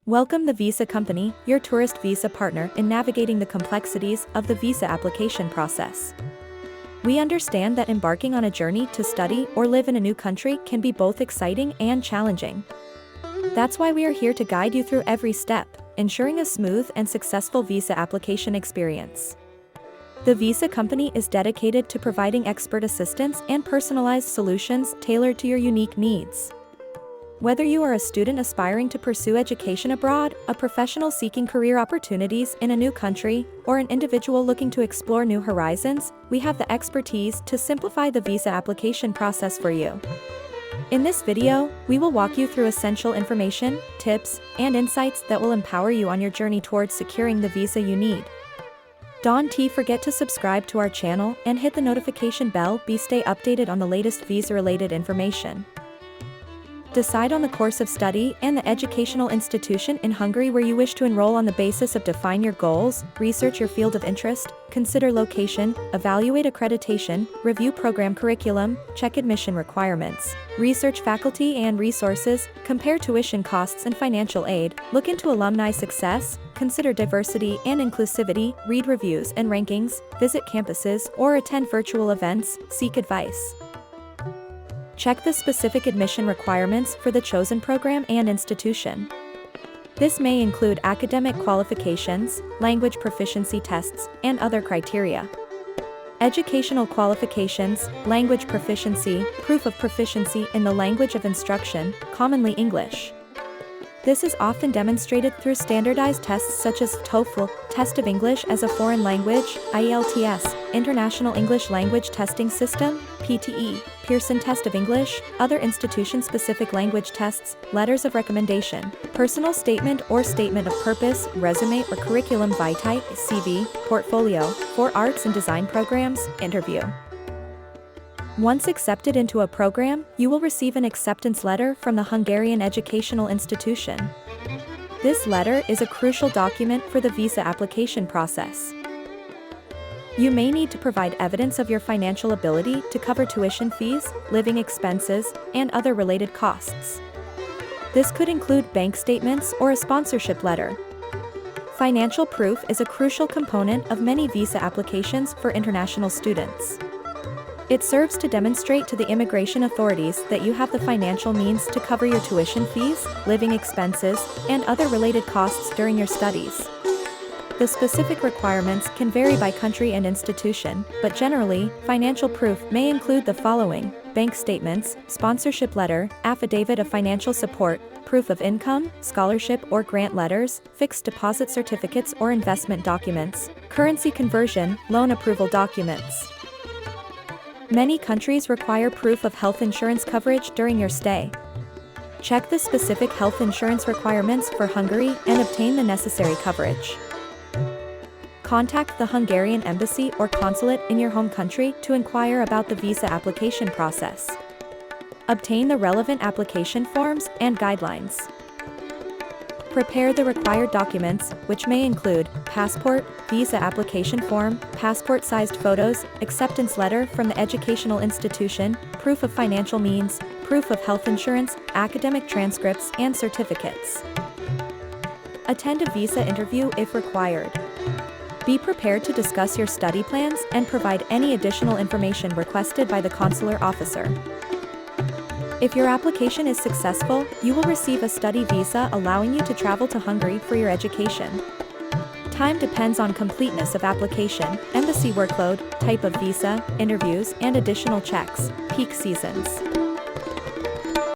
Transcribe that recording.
Welcome the Visa Company, your tourist visa partner in navigating the complexities of the visa application process. We understand that embarking on a journey to study or live in a new country can be both exciting and challenging. That's why we are here to guide you through every step, ensuring a smooth and successful visa application experience. The Visa Company is dedicated to providing expert assistance and personalized solutions tailored to your unique needs. Whether you are a student aspiring to pursue education abroad, a professional seeking career opportunities in a new country, or an individual looking to explore new horizons, we have the expertise to simplify the visa application process for you. In this video, we will walk you through essential information, tips, and insights that will empower you on your journey towards securing the visa you need. Don't forget to subscribe to our channel and hit the notification bell to stay updated on the latest visa-related information. Decide on the course of study and the educational institution in Hungary where you wish to enroll on the basis of define your goals, research your field of interest, consider location, evaluate accreditation, review program curriculum, check admission requirements, research faculty and resources, compare tuition costs and financial aid, look into alumni success, consider diversity and inclusivity, read reviews and rankings, visit campuses or attend virtual events, seek advice. Check the specific admission requirements for the chosen program and institution. This may include academic qualifications, language proficiency tests, and other criteria. Educational qualifications, language proficiency, proof of proficiency in the language of instruction, commonly English. This is often demonstrated through standardized tests such as TOEFL, Test of English as a Foreign Language, IELTS, International English Language Testing System, PTE, Pearson Test of English, other institution-specific language tests, letters of recommendation, personal statement or statement of purpose, resume or curriculum vitae, CV, portfolio, for arts and design programs, interview. Once accepted into a program, you will receive an acceptance letter from the Hungarian educational institution. This letter is a crucial document for the visa application process. You may need to provide evidence of your financial ability to cover tuition fees, living expenses, and other related costs. This could include bank statements or a sponsorship letter. Financial proof is a crucial component of many visa applications for international students. It serves to demonstrate to the immigration authorities that you have the financial means to cover your tuition fees, living expenses, and other related costs during your studies. The specific requirements can vary by country and institution, but generally, financial proof may include the following: bank statements, sponsorship letter, affidavit of financial support, proof of income, scholarship or grant letters, fixed deposit certificates or investment documents, currency conversion, loan approval documents. Many countries require proof of health insurance coverage during your stay. Check the specific health insurance requirements for Hungary and obtain the necessary coverage. Contact the Hungarian embassy or consulate in your home country to inquire about the visa application process. Obtain the relevant application forms and guidelines. Prepare the required documents, which may include passport, visa application form, passport-sized photos, acceptance letter from the educational institution, proof of financial means, proof of health insurance, academic transcripts, and certificates. Attend a visa interview if required. Be prepared to discuss your study plans and provide any additional information requested by the consular officer. If your application is successful, you will receive a study visa allowing you to travel to Hungary for your education. Time depends on completeness of application, embassy workload, type of visa, interviews, and additional checks, peak seasons.